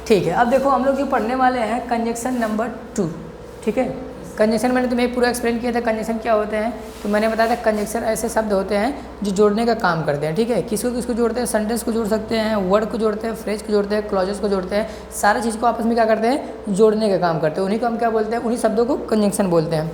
ठीक है, अब देखो हम लोग जो पढ़ने वाले हैं कंजक्शन नंबर 2। ठीक है, कंजक्शन मैंने तुम्हें पूरा एक्सप्लेन किया था कंजक्शन क्या होते हैं। तो मैंने बताया था कंजक्शन ऐसे शब्द होते हैं जो जोड़ने का काम करते हैं। ठीक है, किसको किसको जोड़ते हैं, सेंटेंस को जोड़ सकते हैं, वर्ड को जोड़ते हैं, फ्रेज को जोड़ते हैं, क्लॉजेस को जोड़ते हैं, सारी चीज़ को आपस में क्या करते हैं, जोड़ने का काम करते हैं। उन्हीं को हम क्या बोलते हैं, उन्हीं शब्दों को कंजक्शन बोलते हैं।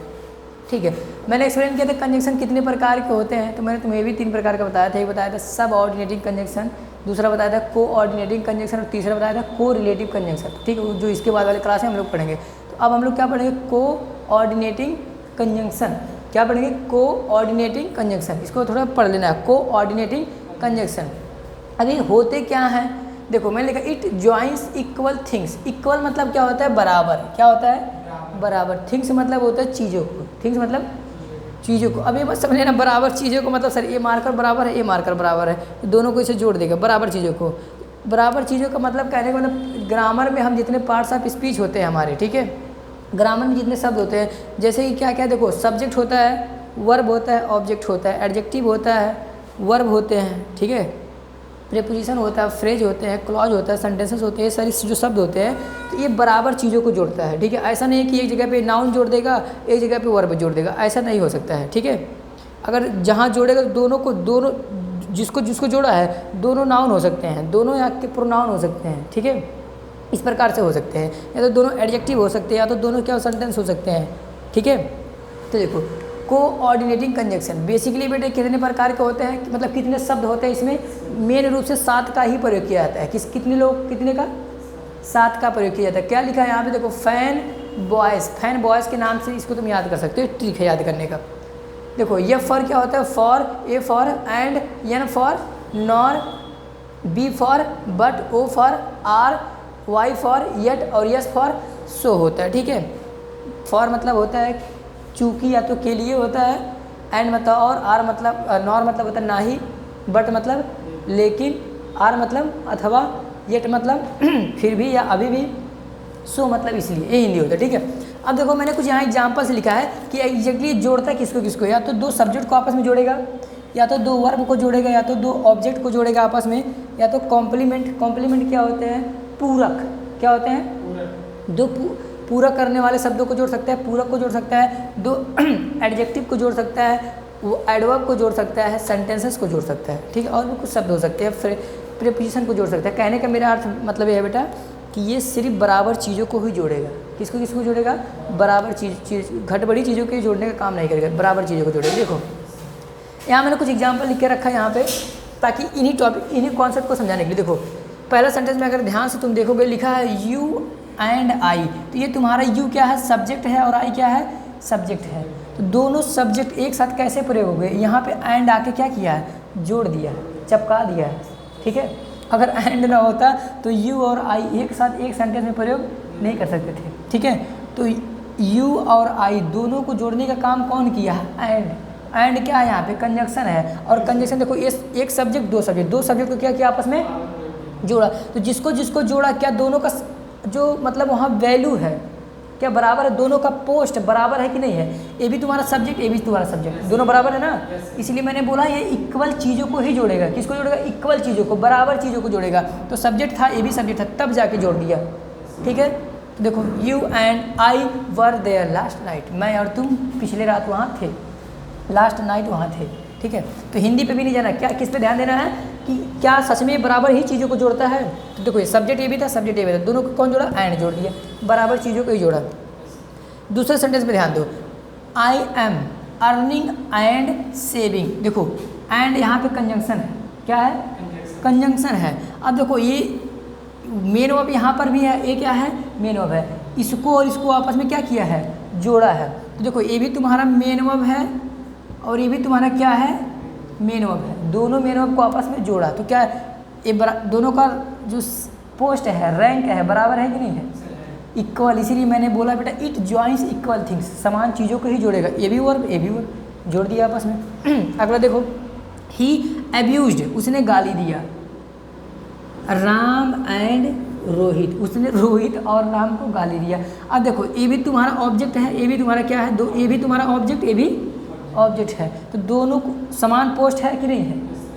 ठीक है, मैंने एक्सप्लेन किया था कंजक्शन कितने प्रकार के होते हैं। तो मैंने तुम्हें भी 3 प्रकार का बताया था। एक बताया था सब ऑर्डिनेटिंग कंजक्शन, दूसरा बताया था कोऑर्डिनेटिंग कंजक्शन और तीसरा बताया था कोरिलेटिव कंजक्शन। ठीक है, जो इसके बाद वाले क्लास में हम लोग पढ़ेंगे। तो अब हम लोग क्या पढ़ेंगे, कोऑर्डिनेटिंग कंजक्शन। क्या पढ़ेंगे, कोऑर्डिनेटिंग कंजक्शन। इसको थोड़ा पढ़ लेना है, कोऑर्डिनेटिंग कंजक्शन। अभी होते क्या हैं, देखो मैंने लिखा it joins equal things. Equal मतलब क्या होता है, बराबर। क्या होता है, बराबर। थिंग्स मतलब होता है चीज़ों को, थिंग्स मतलब चीज़ों को। अब ये बस समझ लेना, बराबर चीज़ों को मतलब सर ये मार्कर बराबर है, ये मार्कर बराबर है, तो दोनों को इसे जोड़ देगा, बराबर चीज़ों को। बराबर चीज़ों का मतलब कहने का मतलब ग्रामर में हम जितने पार्ट्स ऑफ स्पीच होते हैं हमारे, ठीक है, ग्रामर में जितने शब्द होते हैं, जैसे कि क्या क्या देखो, सब्जेक्ट होता है, वर्ब होता है, ऑब्जेक्ट होता है, एडजेक्टिव होता है, वर्ब होते हैं, ठीक है, प्रीपोजिशन होता है, फ्रेज होते हैं, क्लॉज होता है, सेंटेंसेस होते हैं, ये सारी जो शब्द होते हैं, तो ये बराबर चीज़ों को जोड़ता है। ठीक है, ऐसा नहीं है कि एक जगह पे नाउन जोड़ देगा, एक जगह पे वर्ब जोड़ देगा, ऐसा नहीं हो सकता है। ठीक है, अगर जहाँ जोड़ेगा तो दोनों को, दोनों जिसको जिसको जोड़ा है, दोनों नाउन हो सकते हैं, दोनों यहाँ के प्रोनाउन हो सकते हैं। ठीक है, इस प्रकार से हो सकते हैं, या तो दोनों एडजेक्टिव हो सकते हैं, या तो दोनों क्या सेंटेंस हो सकते हैं। ठीक है, तो देखो कोऑर्डिनेटिंग कंजक्शन बेसिकली बेटे कितने प्रकार के होते हैं, मतलब कितने शब्द होते हैं इसमें, मेन रूप से 7 का ही प्रयोग किया जाता है। कितने का, 7 का प्रयोग किया जाता है। क्या लिखा है यहाँ पे देखो, फैन बॉयज़। फैन बॉयज़ के नाम से इसको तुम याद कर सकते हो, ट्रिक है याद करने का। देखो ये फॉर क्या होता है, for, A for and, N for nor, B for but, O for or, Y for yet और यस फॉर सो होता है। ठीक है, फॉर मतलब होता है चूँकि या तो के लिए होता है, एंड मतलब और, आर मतलब, नॉर मतलब होता है ना ही, बट मतलब लेकिन, आर मतलब अथवा, येट मतलब फिर भी या अभी भी, सो मतलब इसलिए, ये हिंदी होता है। ठीक है, अब देखो मैंने कुछ यहाँ एग्जाम्पल्स लिखा है कि एग्जैक्टली जोड़ता किसको किसको, या तो 2 सब्जेक्ट को आपस में जोड़ेगा, या तो 2 वर्ब को जोड़ेगा, या तो 2 ऑब्जेक्ट को जोड़ेगा आपस में, या तो कॉम्प्लीमेंट। कॉम्प्लीमेंट क्या होते हैं, पूरक। क्या होते हैं, 2 पूरक करने वाले शब्दों को जोड़ सकता है, पूरक को जोड़ सकता है, 2 एडजेक्टिव को जोड़ सकता है, वो एडवर्ब को जोड़ सकता है, सेंटेंसेस को जोड़ सकता है। ठीक है, और भी कुछ शब्द हो सकते हैं, प्रीपोजिशन को जोड़ सकता है। कहने का मेरा अर्थ मतलब ये है बेटा कि ये सिर्फ बराबर चीज़ों को ही जोड़ेगा। किसको किसको जोड़ेगा, बराबर चीज़ घट बड़ी चीज़ों के जोड़ने का काम नहीं करेगा, बराबर चीज़ों को जोड़ेगा। देखो यहाँ मैंने कुछ एग्जाम्पल लिख के रखा है यहाँ पे, ताकि इन्हीं कॉन्सेप्ट को समझाने के लिए। देखो पहला सेंटेंस में अगर ध्यान से तुम देखोगे, लिखा है यू एंड आई। तो ये तुम्हारा यू क्या है, सब्जेक्ट है, और आई क्या है, सब्जेक्ट है। तो दोनों सब्जेक्ट एक साथ कैसे प्रयोग हो गए, यहाँ पे एंड आके क्या किया है, जोड़ दिया, चिपका दिया है। ठीक है, अगर एंड ना होता तो यू और आई एक साथ एक सेंटेंस में प्रयोग नहीं कर सकते थे। ठीक है, तो यू और आई दोनों को जोड़ने का काम कौन किया है, एंड क्या है यहाँ पे, कंजक्शन है। और कंजक्शन देखो, एक सब्जेक्ट, 2 सब्जेक्ट, 2 सब्जेक्ट को क्या किया, आपस में जोड़ा। तो जिसको जिसको जोड़ा, क्या दोनों का जो मतलब वहाँ वैल्यू है क्या बराबर है, दोनों का पोस्ट बराबर है कि नहीं है, ये भी तुम्हारा सब्जेक्ट, ये भी तुम्हारा सब्जेक्ट, दोनों बराबर है ना। इसलिए मैंने बोला ये इक्वल चीज़ों को ही जोड़ेगा। किसको जोड़ेगा, इक्वल चीज़ों को, बराबर चीज़ों को जोड़ेगा। तो सब्जेक्ट था, ये भी सब्जेक्ट था, तब जाके जोड़ दिया। ठीक है, तो देखो you and I were there last night. मैं और तुम पिछले रात वहाँ थे, लास्ट नाइट वहाँ थे। ठीक है, तो हिंदी पे भी नहीं जाना, क्या किस पे ध्यान देना है कि क्या सच में बराबर ही चीज़ों को जोड़ता है। तो देखो ये सब्जेक्ट ये भी था, सब्जेक्ट ये भी था, दोनों को कौन जोड़ा, एंड जोड़ दिया, बराबर चीज़ों को ही जोड़ा। दूसरे सेंटेंस पे ध्यान दो, I am earning and saving. देखो एंड यहाँ पे कंजंक्शन है, क्या है, कंजंक्शन है। अब देखो ये मेन वर्ब यहाँ पर भी है, ये क्या है, मेन वर्ब है। इसको और इसको आपस में क्या किया है, जोड़ा है। तो देखो ये भी तुम्हारा मेन वर्ब है और ये भी तुम्हारा क्या है, मेन वर्ब है। दोनों मेन वर्ब को आपस में जोड़ा, तो क्या है, ये दोनों का जो पोस्ट है, रैंक है, बराबर है कि नहीं है, इक्वल। इसीलिए मैंने बोला बेटा इट जॉइंस इक्वल थिंग्स, समान चीज़ों को ही जोड़ेगा। ये भी वर्ब, ये भी वर्ब, जोड़ दिया आपस में। अगला देखो, ही अब्यूज्ड, उसने गाली दिया, राम एंड रोहित, उसने रोहित और राम को गाली दिया। अब देखो ये भी तुम्हारा ऑब्जेक्ट है, ये भी तुम्हारा क्या है, ये भी तुम्हारा ऑब्जेक्ट, ये भी ऑब्जेक्ट है। तो दोनों को समान पोस्ट है कि नहीं है,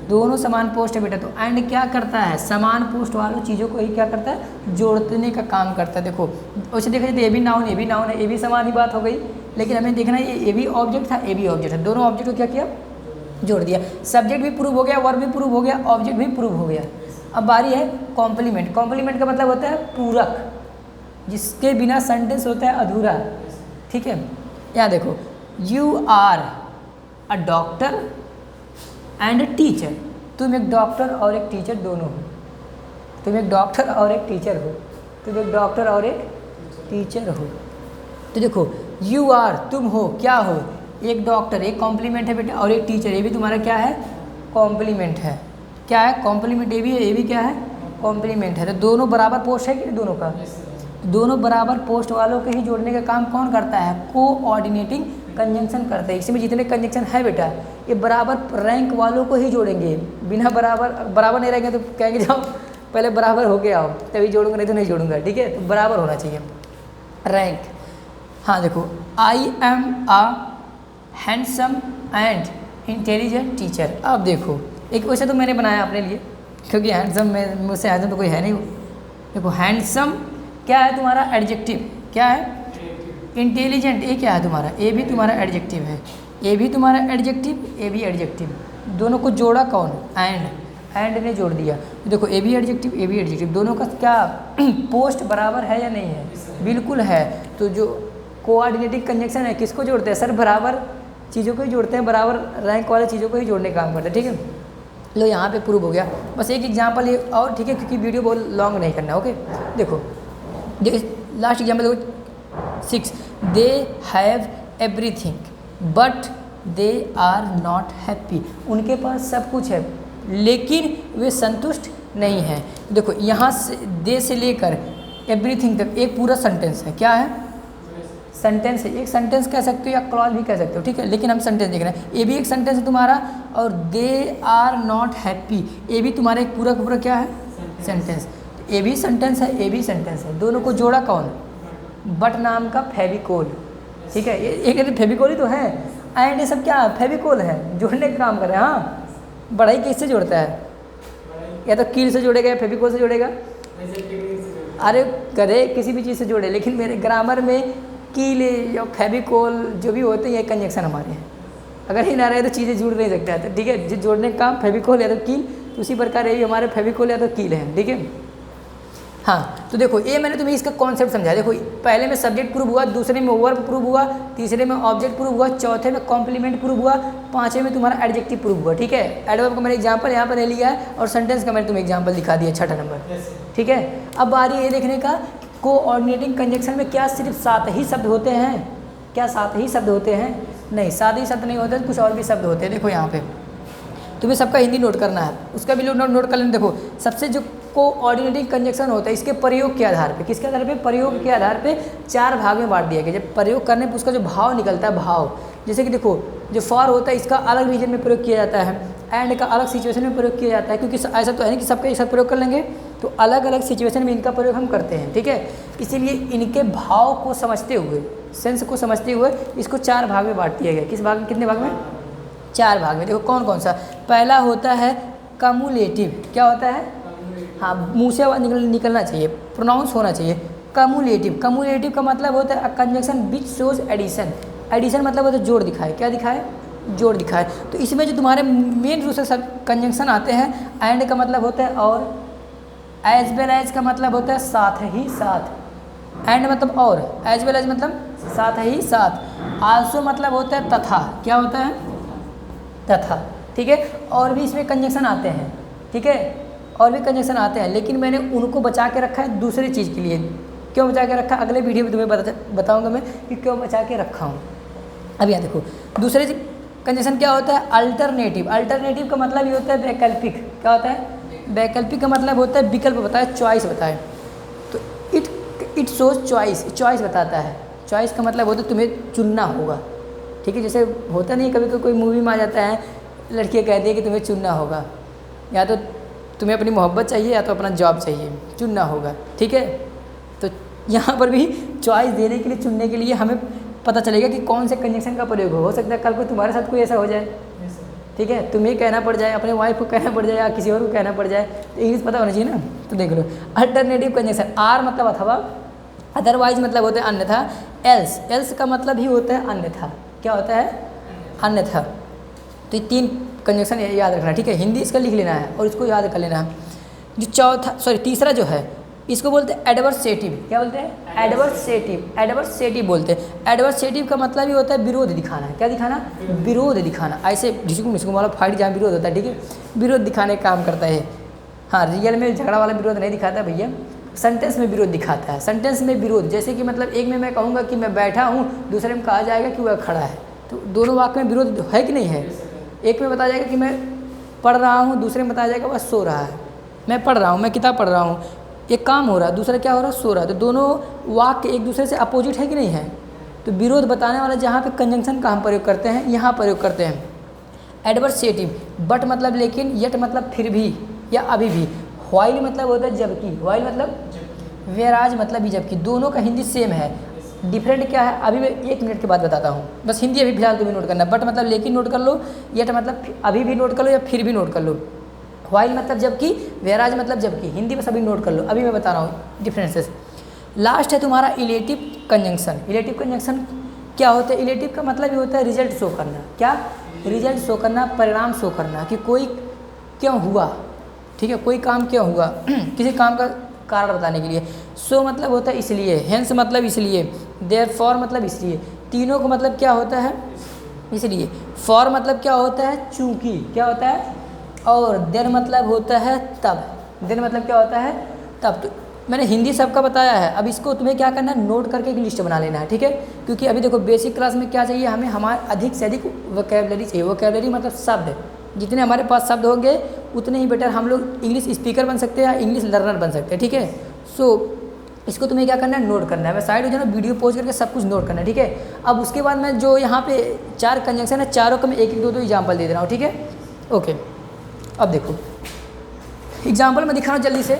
दोनों समान पोस्ट है बेटा। तो एंड क्या करता है, समान पोस्ट वालों चीज़ों को ही क्या करता है, जोड़ने का काम करता है। देखो वैसे देखा जाए तो ए भी नाउन है, ए भी समान ही बात हो गई, लेकिन हमें देखना है ये भी ऑब्जेक्ट था, ए भी ऑब्जेक्ट है, दोनों ऑब्जेक्ट को क्या किया, जोड़ दिया। सब्जेक्ट भी प्रूव हो गया, वर्ब भी प्रूव हो गया, ऑब्जेक्ट भी प्रूव हो गया। अब बारी है कॉम्प्लीमेंट। कॉम्प्लीमेंट का मतलब होता है पूरक, जिसके बिना सेंटेंस होता है अधूरा। ठीक है, यहाँ देखो, you are a doctor and a teacher. तुम एक डॉक्टर और एक टीचर दोनों हो, तुम एक डॉक्टर और एक टीचर हो, तुम एक डॉक्टर और एक टीचर हो। तो देखो यू आर तुम हो, क्या हो, एक डॉक्टर, एक कॉम्प्लीमेंट है बेटा, और एक टीचर, ये भी तुम्हारा क्या है, कॉम्प्लीमेंट है। क्या है, कॉम्प्लीमेंट, ये भी है, ये भी क्या है, कॉम्प्लीमेंट है। तो दोनों बराबर पोस्ट है कि दोनों का, दोनों बराबर पोस्ट वालों के ही जोड़ने का काम कौन करता है, कोऑर्डिनेटिंग कंजंक्शन करते हैं। इसमें जितने कंजंक्शन है बेटा, ये बराबर रैंक वालों को ही जोड़ेंगे, बिना बराबर नहीं रहेंगे तो कहेंगे जाओ पहले बराबर होके आओ तभी जोड़ूंगा, नहीं तो नहीं जोड़ूंगा। ठीक है, तो बराबर होना चाहिए रैंक। हाँ देखो, I am a handsome and intelligent teacher. अब देखो एक वैसे तो मैंने बनाया अपने लिए, क्योंकि हैंडसम में मुझसे हैंडसम तो कोई है नहीं। देखो हैंडसम क्या है तुम्हारा, एडजेक्टिव, क्या है, इंटेलिजेंट, ये क्या है तुम्हारा, ए भी तुम्हारा एडजेक्टिव है, ए भी तुम्हारा एडजेक्टिव, ए भी एडजेक्टिव, दोनों को जोड़ा कौन, एंड ने जोड़ दिया। देखो ए भी एडजेक्टिव, ए भी एडजेक्टिव, दोनों का क्या पोस्ट बराबर है या नहीं है, बिल्कुल है। तो जो कोऑर्डिनेटिंग कंजंक्शन है किसको जोड़ते हैं सर, बराबर चीज़ों को ही जोड़ते हैं, बराबर रैंक वाले चीज़ों को ही जोड़ने का काम करते हैं। ठीक है, लो यहाँ पे प्रूव हो गया। बस एक एग्जांपल ये और, ठीक है, क्योंकि वीडियो बहुत लॉन्ग नहीं करना। ओके, देखो लास्ट एग्जाम्पल देखो 6, they have everything but they are not happy. उनके पास सब कुछ है लेकिन वे संतुष्ट नहीं हैं। देखो यहाँ से दे से लेकर एवरीथिंग तक एक पूरा सेंटेंस है, क्या है, सेंटेंस है, एक सेंटेंस कह सकते हो या क्लॉज भी कह सकते हो। ठीक है, लेकिन हम सेंटेंस देख रहे हैं, ये भी एक सेंटेंस है तुम्हारा, और दे आर नॉट हैप्पी, ये भी तुम्हारा एक पूरा पूरा क्या है, सेंटेंस। ये भी सेंटेंस है, ये भी सेंटेंस है, दोनों को जोड़ा कौन, बट नाम का फेविकोल। ठीक है, ये फेविकोल ही तो है, एंड ये सब क्या फेविकोल है, जोड़ने का काम कर रहे हैं। हाँ, बढ़ाई किससे जोड़ता है, या तो कील से जोड़ेगा या फेविकोल से जोड़ेगा, अरे करे किसी भी चीज़ से जोड़े, लेकिन मेरे ग्रामर में कील या फेविकोल जो भी होते हैं ये कंजंक्शन हमारे हैं, अगर ही ना रहे तो चीज़ें जुड़ नहीं सकते हैं। ठीक है, जो जोड़ने का काम फेविकोल या तो कील, तो उसी प्रकार ये हमारे फेविकोल या तो कील है। ठीक है, हाँ तो देखो ये मैंने तुम्हें इसका कॉन्सेप्ट समझाया। देखो पहले में सब्जेक्ट प्रूव हुआ, दूसरे में वर्ब प्रूव हुआ, तीसरे में ऑब्जेक्ट प्रूव हुआ, चौथे में कॉम्प्लीमेंट प्रूव हुआ, पाँचवें में तुम्हारा एडजेक्टिव प्रूव हुआ। ठीक है, एडवर्ब का मैंने एग्जांपल यहाँ पर ले लिया है और सेंटेंस का मैंने तुम्हें एग्जांपल दिखा दिया, छठा नंबर। ठीक है, अब बारी ये देखने का कोऑर्डिनेटिंग कंजंक्शन में क्या सिर्फ 7 ही शब्द होते हैं, क्या 7 ही शब्द होते हैं, नहीं 7 ही शब्द नहीं होते, कुछ और भी शब्द होते हैं। देखो यहाँ पे तुम्हें सबका हिंदी नोट करना है, उसका भी नोट कर लेना। देखो सबसे जो कोऑर्डिनेटिंग कंजंक्शन होता है इसके प्रयोग के आधार पे, किसके आधार पे, प्रयोग के आधार पे 4 भाग में बांट दिया गया। जब प्रयोग करने पर उसका जो भाव निकलता है, भाव, जैसे कि देखो जो फॉर होता है इसका अलग रीजन में प्रयोग किया जाता है, एंड का अलग सिचुएशन में प्रयोग किया जाता है, क्योंकि ऐसा तो है नहीं कि सबका एक साथ प्रयोग कर लेंगे, तो अलग अलग सिचुएशन में इनका प्रयोग हम करते हैं। ठीक है, इसीलिए इनके भाव को समझते हुए, सेंस को समझते हुए इसको 4 भाग में बांट दिया गया। किस भाग में, कितने भाग में, 4 भाग में। देखो कौन कौन सा, पहला होता है कम्युलेटिव, क्या होता है, हाँ मुँह से आवाज़ निकलना चाहिए, प्रोनाउंस होना चाहिए। कम्युलेटिव, कम्युलेटिव का मतलब होता है conjunction which shows addition, addition मतलब होता है जोड़ दिखाए, क्या दिखाए, जोड़ दिखाए। तो इसमें जो तुम्हारे मेन रूप से सब कंजंक्शन आते हैं, एंड का मतलब होता है और, एज वेल एज का मतलब होता है साथ ही साथ, एंड मतलब और, एज वेल एज मतलब साथ ही साथ, आल्सो मतलब होता है तथा, क्या होता है, तथा। ठीक है, और भी इसमें कंजंक्शन आते हैं। ठीक है, और भी कंजंक्शन आते हैं, लेकिन मैंने उनको बचा के रखा है दूसरे चीज़ के लिए। क्यों बचा के रखा, अगले वीडियो में तुम्हें बताऊंगा मैं कि क्यों बचा के रखा हूँ। अब यहाँ देखो दूसरे कंजंक्शन क्या होता है, अल्टरनेटिव। अल्टरनेटिव का मतलब ये होता है वैकल्पिक, क्या होता है, वैकल्पिक का मतलब होता है विकल्प बताए, चॉइस बताए। तो इट शोज चॉइस, चॉइस बताता है, चॉइस का मतलब होता है तुम्हें चुनना होगा। ठीक है, जैसे होता नहीं कभी कोई मूवी में आ जाता है, लड़कियाँ कहती है कि तुम्हें चुनना होगा, या तो तुम्हें अपनी मोहब्बत चाहिए या तो अपना जॉब चाहिए, चुनना होगा। ठीक है, तो यहाँ पर भी चॉइस देने के लिए, चुनने के लिए हमें पता चलेगा कि कौन से कंजंक्शन का प्रयोग हो सकता है कल को तुम्हारे साथ कोई ऐसा हो जाए, ठीक है, तुम्हें कहना पड़ जाए, अपने वाइफ को कहना पड़ जाए या किसी और को कहना पड़ जाए तो इंग्लिश पता होना चाहिए ना। तो देख लो, अल्टरनेटिव कंजंक्शन, आर मतलब अथवा, अदरवाइज मतलब होता है अन्यथा, एल्स, एल्स का मतलब ही होता है अन्यथा। क्या होता है? अन्यथा। तो ये 3 कंजंक्शन याद रखना, ठीक है। हिंदी इसका लिख लेना है और इसको याद कर लेना है। जो तीसरा जो है इसको बोलते हैं एडवर्सेटिव। क्या बोलते हैं? एडवर्सेटिव, एडवर्सेटिव बोलते हैं। एडवर्सेटिव का मतलब ही होता है विरोध दिखाना। क्या दिखाना? विरोध दिखाना। ऐसे जिसको वाला फाइट जहाँ विरोध होता है, ठीक है, विरोध दिखाने का काम करता है। हाँ, रियल में झगड़ा वाला विरोध नहीं दिखाता भैया, सेंटेंस में विरोध दिखाता है। सेंटेंस में विरोध, जैसे कि मतलब एक में मैं कहूँगा कि मैं बैठा हूँ, दूसरे में कहा जाएगा कि वह खड़ा है, तो दोनों वाक्य में विरोध है कि नहीं है? एक में बताया जाएगा कि मैं पढ़ रहा हूँ, दूसरे में बताया जाएगा वह सो रहा है। मैं पढ़ रहा हूँ, मैं किताब पढ़ रहा हूँ, एक काम हो रहा है, दूसरा क्या हो रहा है? सो रहा है। तो दोनों वाक्य एक दूसरे से अपोजिट है कि नहीं है? तो विरोध बताने वाला जहाँ पे कंजंक्शन का हम प्रयोग करते हैं, यहाँ प्रयोग करते हैं एडवर्सेटिव। बट मतलब लेकिन, यट मतलब फिर भी या अभी भी, व्हाइल मतलब होता है जबकि, व्हाइल मतलब, वेराज मतलब भी जबकि। दोनों का हिंदी सेम है, डिफरेंट क्या है अभी मैं 1 मिनट के बाद बताता हूँ, बस हिंदी अभी फिलहाल तुम्हें नोट करना। बट मतलब लेकिन नोट कर लो, यट मतलब अभी भी नोट कर लो या फिर भी नोट कर लो, व्हाइल मतलब जबकि, वेराज मतलब जबकि। हिंदी बस अभी नोट कर लो, अभी मैं बता रहा हूँ डिफरेंसेस। लास्ट है तुम्हारा इलेटिव कंजंक्शन। इलेटिव कंजंक्शन क्या होता है? इलेटिव का मतलब ये होता है रिजल्ट शो करना। क्या? रिजल्ट शो करना, परिणाम शो करना कि कोई क्यों हुआ, ठीक है, कोई काम क्यों हुआ, किसी काम का कारण बताने के लिए। सो मतलब होता है इसलिए, हेंस मतलब इसलिए, देयरफॉर मतलब इसलिए। तीनों का मतलब क्या होता है? इसलिए। फॉर मतलब क्या होता है? चूँकि। क्या होता है? और देन मतलब होता है तब। देन मतलब क्या होता है? तब। तो मैंने हिंदी सबका बताया है, अब इसको तुम्हें क्या करना है? नोट करके एक लिस्ट बना लेना है, ठीक है। क्योंकि अभी देखो बेसिक क्लास में क्या चाहिए हमें? हमारे अधिक से अधिक वोकैबुलरी चाहिए। वोकैबुलरी मतलब शब्द, जितने हमारे पास शब्द होंगे उतने ही बेटर हम लोग इंग्लिश स्पीकर बन सकते हैं या इंग्लिश लर्नर बन सकते हैं, ठीक है। सो इसको तुम्हें क्या करना है? नोट करना है। मैं साइड हो जाना, वीडियो पॉज करके सब कुछ नोट करना है, ठीक है। अब उसके बाद मैं जो यहाँ पे 4 कंजंक्शन है, चारों का मैं 1-1, 2-2 एग्जाम्पल दे रहा हूँ, ठीक है। ओके, अब देखो एग्जाम्पल मैं दिखा रहा हूँ जल्दी से।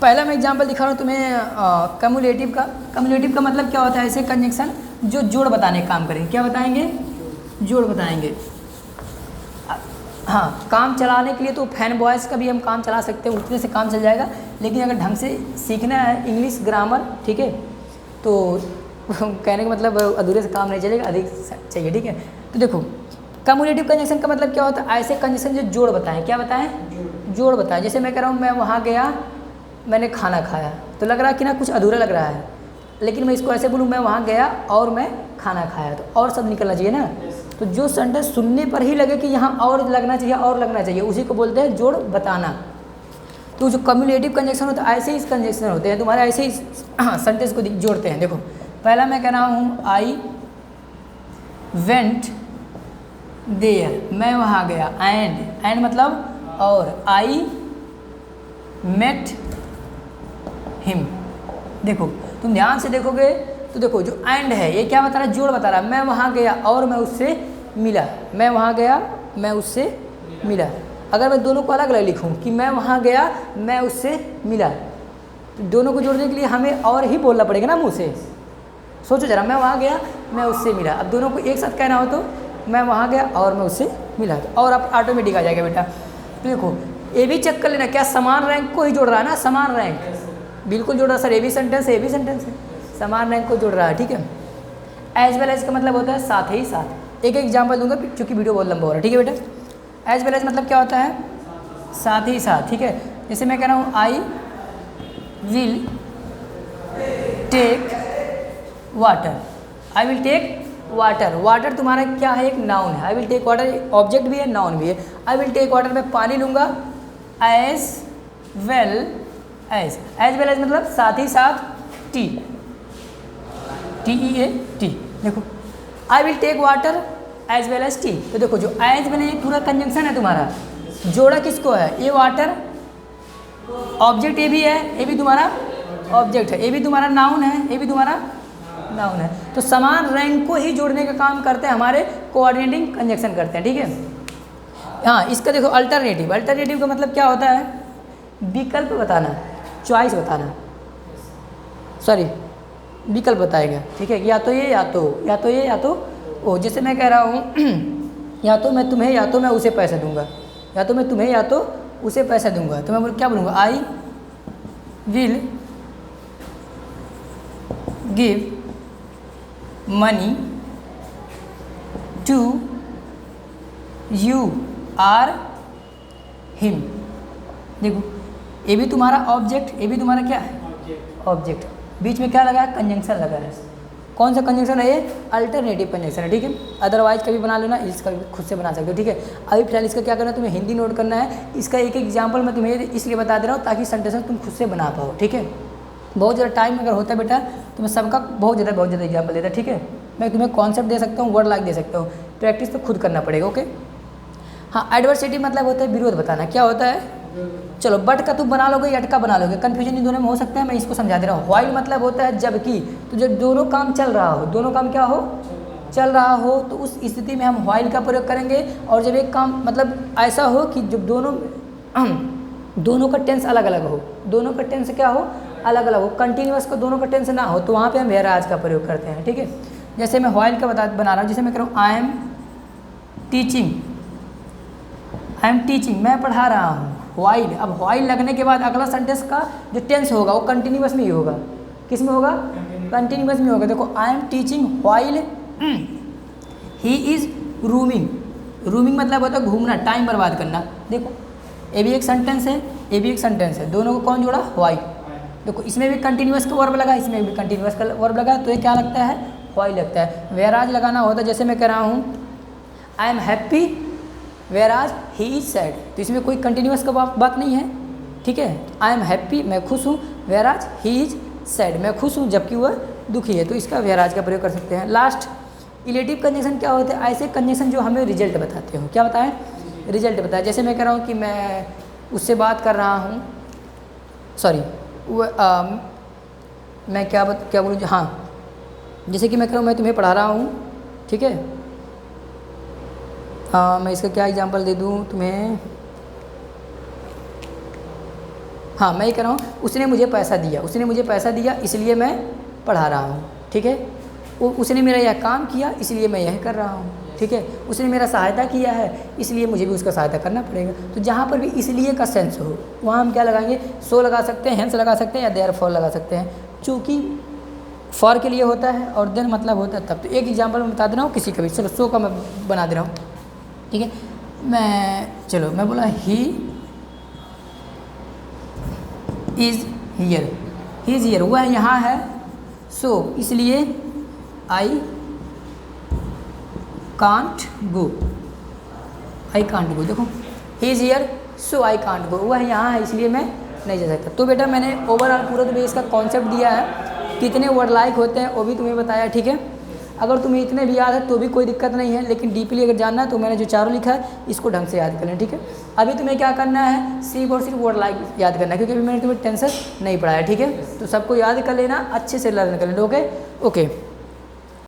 पहला मैं एग्जाम्पल दिखा रहा हूँ तुम्हें कम्युलेटिव का। कम्युलेटिव का मतलब क्या होता है? ऐसे कंजंक्शन जो जोड़ बताने का काम करेंगे। क्या बताएंगे? जोड़ बताएंगे। हाँ, काम चलाने के लिए तो फैन बॉयज़ का भी हम काम चला सकते हैं, उतने से काम चल जाएगा। लेकिन अगर ढंग से सीखना है इंग्लिश ग्रामर, ठीक है, तो कहने का मतलब अधूरे से काम नहीं चलेगा, अधिक चाहिए, ठीक है। तो देखो कम्युलेटिव कंजंक्शन का मतलब क्या होता है? ऐसे कंजंक्शन जो जोड़ बताएं। क्या बताएं? जोड़ बताएं। जैसे मैं कह रहा हूँ मैं वहाँ गया, मैंने खाना खाया, तो लग रहा है कि ना कुछ अधूरा लग रहा है, लेकिन मैं इसको ऐसे बोलूँ मैं वहाँ गया और मैं खाना खाया, तो और सब निकलना चाहिए ना। तो जो सेंटेंस सुनने पर ही लगे कि यहाँ और लगना चाहिए, और लगना चाहिए, उसी को बोलते हैं जोड़ बताना। तो जो कम्युलेटिव कंजंक्शन होता है ऐसे ही कंजंक्शन होते हैं तुम्हारे, ऐसे ही सेंटेंस को जोड़ते हैं। देखो पहला मैं कह रहा हूँ आई वेंट देयर, मैं वहाँ गया, एंड मतलब और, आई मेट हिम। देखो तुम ध्यान से देखोगे तो देखो जो एंड है ये क्या बता रहा है? जोड़ बता रहा है। मैं वहाँ गया और मैं उससे मिला, मैं वहाँ गया मैं उससे मिला। अगर मैं दोनों को अलग अलग लिखूँ कि मैं वहाँ गया मैं उससे मिला, तो दोनों को जोड़ने के लिए हमें और ही बोलना पड़ेगा ना मुँह से। सोचो जरा, मैं वहाँ गया मैं उससे मिला, अब दोनों को एक साथ कहना हो तो मैं वहाँ गया और मैं उससे मिला, तो और आप ऑटोमेटिक आ जाएगा बेटा। तो देखो ये भी चेक कर लेना, क्या समान रैंक को ही जोड़ रहा है ना? समान रैंक बिल्कुल जोड़ रहा है सर, ये भी सेंटेंस है, ये भी सेंटेंस है, समान रैंक को जोड़ रहा है, ठीक है। एज वेल एज का मतलब होता है साथ ही साथ। एक एग्जाम्पल दूंगा क्योंकि वीडियो बहुत लंबा हो रहा है, ठीक है बेटा। एज वेल एज मतलब क्या होता है? साथ ही साथ, ठीक है। जैसे मैं कह रहा हूँ I will take water, I will take water. Water तुम्हारा क्या है? एक नाउन है। I will take water object भी है, नाउन भी है। आई विल टेक वाटर में पानी लूँगा, as well as. As well as मतलब साथ ही साथ, टी ई ए टी। देखो I will take water as well as tea. तो देखो जो एज वेल ये पूरा कंजंक्शन है तुम्हारा, जोड़ा किसको है? ये वाटर ऑब्जेक्ट, ये भी है, ये भी तुम्हारा ऑब्जेक्ट है, ये भी तुम्हारा नाउन है, ये भी तुम्हारा नाउन है। तो समान रैंक को ही जोड़ने का काम करते हैं हमारे कोऑर्डिनेटिंग कंजंक्शन करते हैं, ठीक है। हाँ, इसका देखो अल्टरनेटिव। अल्टरनेटिव का मतलब क्या होता है? विकल्प बताना, चॉइस बताना, सॉरी विकल्प बताएगा, ठीक है। या तो ये या तो, या तो ये या तो ओ। जैसे मैं कह रहा हूँ या तो मैं तुम्हें या तो मैं उसे पैसे दूंगा, या तो मैं तुम्हें या तो उसे पैसा दूंगा, तो मैं क्या बोलूँगा, I will give money to you or him. देखो ये भी तुम्हारा ऑब्जेक्ट, ये भी तुम्हारा क्या है ऑब्जेक्ट, बीच में क्या लगा है, कंजंक्शन लगा है। कौन सा कंजंक्शन है ये, अल्टरनेटिव कंजंक्शन है, ठीक है। अदरवाइज कभी बना लेना, इसका भी खुद से बना सकते हो, ठीक है। अभी फिलहाल इसका क्या करना है, तुम्हें हिंदी नोट करना है। इसका एक एग्जाम्पल मैं तुम्हें इसलिए बता दे रहा हूँ ताकि सेंटेंस तुम खुद से बना पाओ, ठीक है। बहुत ज़्यादा टाइम अगर होता है बेटा तो मैं सबका बहुत ज़्यादा एग्जाम्पल देता, ठीक है। मैं तुम्हें कॉन्सेप्ट दे सकता हूँ, वर्ड लाइक दे सकता हूँ, प्रैक्टिस तो खुद करना पड़ेगा, ओके। हाँ, एडवर्सिटी मतलब होता है विरोध बताना, क्या होता है, चलो बट का तुम बना लोगे, यट का बना लोगे, कन्फ्यूजन इन दोनों में हो सकता है, मैं इसको समझा दे रहा हूँ। व्हाइल मतलब होता है जबकि, तो जब दोनों काम चल रहा हो, दोनों काम क्या हो, चल रहा हो, तो उस स्थिति में हम व्हाइल का प्रयोग करेंगे। और जब एक काम मतलब ऐसा हो कि जब दोनों का टेंस अलग अलग हो, दोनों का टेंस क्या हो, अलग अलग हो, कंटिन्यूअस को दोनों का टेंस ना हो, तो वहाँ पे हम वेयर एज का प्रयोग करते हैं, ठीक है। जैसे मैं व्हाइल का बना रहा हूँ, जैसे मैं कह रहा हूँ आई एम टीचिंग, मैं पढ़ा रहा हूँ, व्हाइल। अब व्हाइल लगने के बाद अगला सेंटेंस का जो टेंस होगा वो कंटिन्यूअस में ही होगा, किस में होगा, कंटिन्यूअस में होगा। देखो I am teaching while he is rooming, rooming मतलब होता है घूमना, टाइम बर्बाद करना। देखो ये भी एक सेंटेंस है, ये भी एक सेंटेंस है, दोनों को कौन जोड़ा, व्हाइल। देखो इसमें भी कंटिन्यूअस का वर्ब लगा, इसमें भी कंटिन्यूअस का वर्ब लगा, तो ये क्या लगता है, व्हाइल लगता है। वेराज लगाना होता है, जैसे मैं कह रहा हूँ I am happy वेराज he is sad, तो इसमें कोई कंटिन्यूअस का बात नहीं है, ठीक है। आई एम हैप्पी, मैं खुश हूँ, वेराज ही इज सैड, मैं खुश हूँ जबकि वह दुखी है, तो इसका वेराज का प्रयोग कर सकते हैं। लास्ट इलेटिव कंजंक्शन क्या होते हैं, ऐसे कंजंक्शन जो हमें रिजल्ट बताते हो, क्या बताएं, रिजल्ट बताए। जैसे मैं कह रहा हूँ कि मैं उससे बात कर रहा हूँ, सॉरी मैं क्या बोलूँ, हाँ जैसे कि मैं कह रहा हूँ मैं तुम्हें पढ़ा रहा हूँ, ठीक है। हाँ मैं इसका क्या एग्जांपल दे दूँ तुम्हें, हाँ मैं ये कह रहा हूँ उसने मुझे पैसा दिया, उसने मुझे पैसा दिया इसलिए मैं पढ़ा रहा हूँ, ठीक है। उसने मेरा यह काम किया इसलिए मैं यह कर रहा हूँ, ठीक है। उसने मेरा सहायता किया है इसलिए मुझे भी उसका सहायता करना पड़ेगा। तो जहाँ पर भी इसलिए का सेंस हो वहाँ हम क्या लगाएंगे, सो लगा सकते हैं, हेंस लगा सकते हैं, या देयरफॉर लगा सकते हैं, चूँकि फॉर के लिए होता है और देन मतलब होता है तब। तो एक एग्जाम्पल मैं बता दे रहा हूँ किसी का भी, चलो सो का मैं बना दे रहा हूँ, ठीक है। मैं बोला ही इज़ हियर, वह यहाँ है, सो इसलिए आई कांट गो, देखो he is here so I can't go, वह यहाँ है इसलिए मैं नहीं जा सकता। तो बेटा मैंने ओवरऑल पूरा तुम्हें इसका कॉन्सेप्ट दिया है, कितने वर्ड लाइक होते हैं वो भी तुम्हें बताया, ठीक है। अगर तुम्हें इतने भी याद है तो भी कोई दिक्कत नहीं है, लेकिन डीपली अगर जानना है तो मैंने जो चारों लिखा है इसको ढंग से याद कर लें, ठीक है। अभी तुम्हें क्या करना है, सिर्फ और सिर्फ वर्ड लाइक याद करना है, क्योंकि अभी मैंने तुम्हें टेंसेस नहीं पढ़ाया, ठीक है। तो सबको याद कर लेना, अच्छे से लर्न कर लेना, ओके।